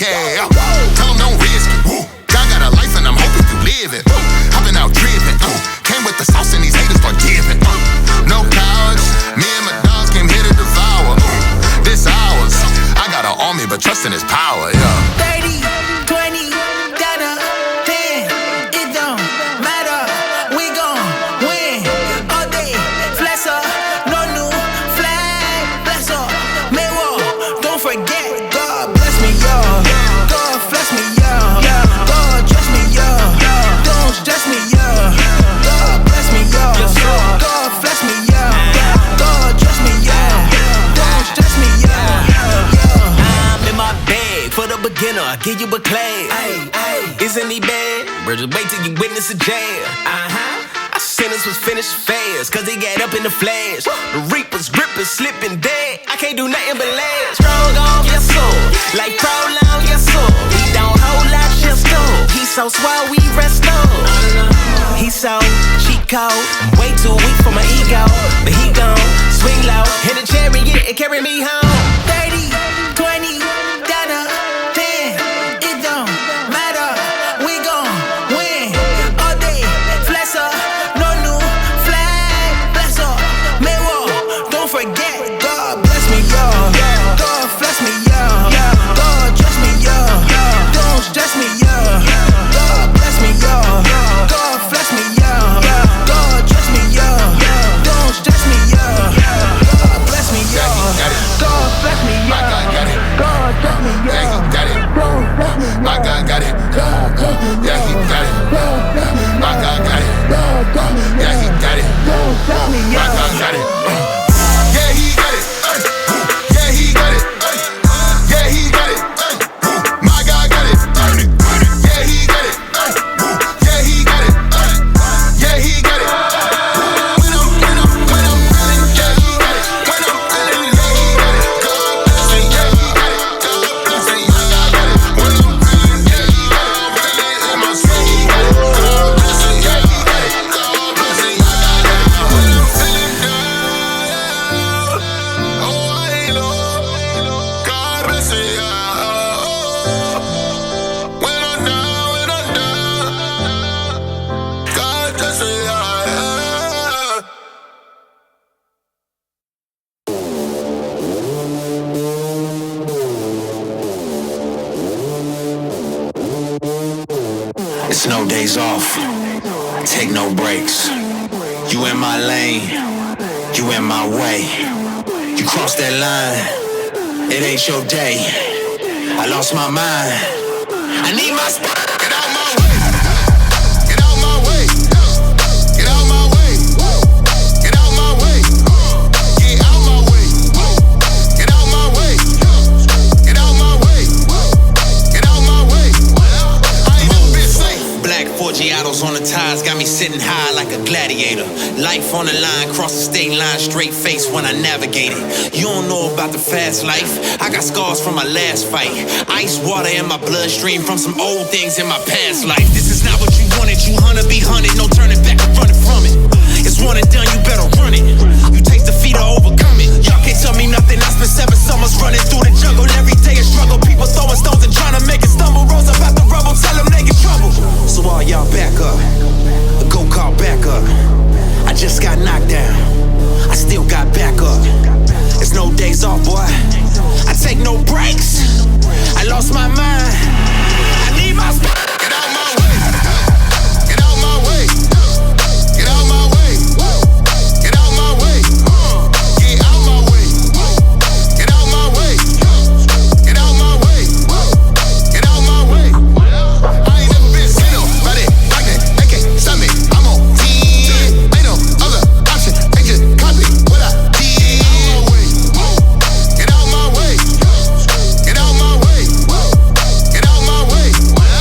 Okay, tell them don't risk it. God got a life and I'm hoping you live it. I've been out driven. Came with the sauce and these haters start giving. No cowards. Me and my dogs came here to devour. This ours. I got an army, but trust in his power, yeah. 30, 20, down 10. It don't matter. We gon' win all day. Flex up, no new flag. Bless up, may war. Don't forget, God bless me, y'all. God bless me, y'all. God trust me, y'all. Don't stress me, y'all. God bless me, y'all. God bless me, y'all. God trust me, y'all. Don't stress me, y'all. I'm in my bag for the beginner. I give you a class. Isn't he bad? Bridget, wait till you witness a jam. Our sentence was finished fast, cause he got up in the flash. The reapers, grippers, slipping dead. I can't do nothing but last. Strong on your soul, like prolong your soul. He don't hold like shit stone. He so swell, we rest on. He so cheat code, way too weak for my ego. But he gon' swing low, hit a chariot and carry me home. 30, 20, down 10. It don't matter. We gon' win all day. Flex up, no new flag. Bless up, may war. Don't forget, God bless me, y'all. God bless me, y'all. God trust me, y'all. Don't stress me, y'all. God bless me, y'all. God bless me, y'all. God trust me, y'all. Don't stress me, y'all. God bless me, y'all. God bless me, y'all. God trust me, y'all. Yeah, he got it. Don't stress me, My God got it. Yeah, he got it. My God got it. Yeah, he got it. My God got it. Yeah, he got it. Yeah, he got it. Yeah, he got it. My God got it. Yeah, he got it. Yeah, he got it. Yeah, he got it. When I'm feeling, yeah, he got it. When I'm feeling, yeah, he got it. God bless me, yeah, he got it. God bless me, my God got it. When I'm feeling, yeah, he got it. I'm feeling in my soul, he got it. God bless me, yeah, he got it. God bless me, my God got it. When I'm feeling down, oh, I know. God bless me, yeah. When I'm down, God bless me, yeah. It's no days off, take no breaks. You in my lane, you in my way. You cross that line, it ain't your day. I lost my mind, I need my spot. Get out my way. Get out my way. Get out my way. Get out my way. Get out my way. Get out my way. Get out my way. Get out my way. I ain't never been safe. Black Forgiatos on the ties got me sitting high like a gladiator. Life on the line, cross the state line, straight face when I navigate it. You don't know about the fast life. I got scars from my last fight. Ice water in my bloodstream from some old things in my past life. This is not what you wanted. You hunter be hunted, no turning back or running from it. It's one and done, you better run it. You take defeat or overcome it. Y'all can't tell me nothing. I spent 7 summers running through the jungle. Every day a struggle. People throwing stones and trying to make it stumble. Rose up out the rubble, tell them they get trouble. So all y'all back up, go call back up. I just got knocked down, I still got back up. It's no days off, boy, I take no breaks. I lost my mind,